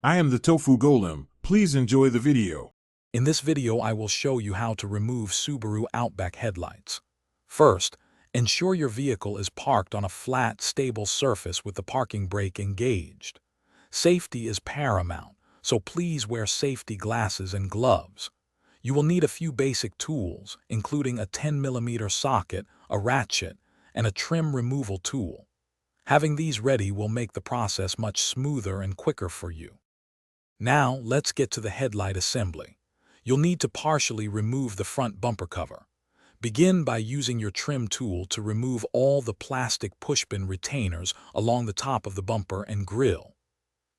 I am the Tofu Golem. Please enjoy the video. In this video, I will show you how to remove Subaru Outback headlights. First, ensure your vehicle is parked on a flat, stable surface with the parking brake engaged. Safety is paramount, so please wear safety glasses and gloves. You will need a few basic tools, including a 10mm socket, a ratchet, and a trim removal tool. Having these ready will make the process much smoother and quicker for you. Now, let's get to the headlight assembly. You'll need to partially remove the front bumper cover. Begin by using your trim tool to remove all the plastic pushpin retainers along the top of the bumper and grille.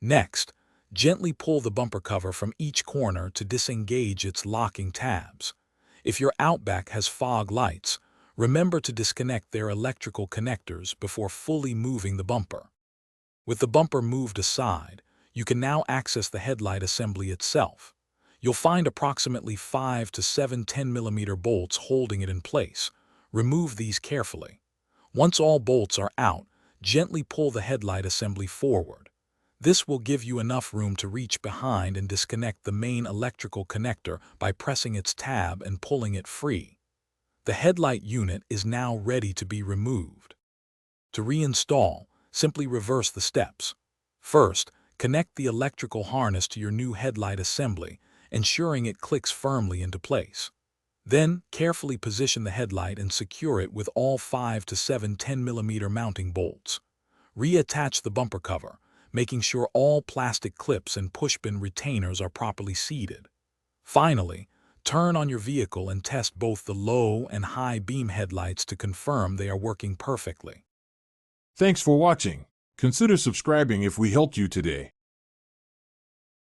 Next, gently pull the bumper cover from each corner to disengage its locking tabs. If your Outback has fog lights, remember to disconnect their electrical connectors before fully moving the bumper. With the bumper moved aside, you can now access the headlight assembly itself. You'll find approximately 5 to 7 10mm bolts holding it in place. Remove these carefully. Once all bolts are out, gently pull the headlight assembly forward. This will give you enough room to reach behind and disconnect the main electrical connector by pressing its tab and pulling it free. The headlight unit is now ready to be removed. To reinstall, simply reverse the steps. First, connect the electrical harness to your new headlight assembly, ensuring it clicks firmly into place. Then, carefully position the headlight and secure it with all 5 to 7 10mm mounting bolts. Reattach the bumper cover, making sure all plastic clips and pushpin retainers are properly seated. Finally, turn on your vehicle and test both the low and high beam headlights to confirm they are working perfectly. Thanks for watching. Consider subscribing if we helped you today.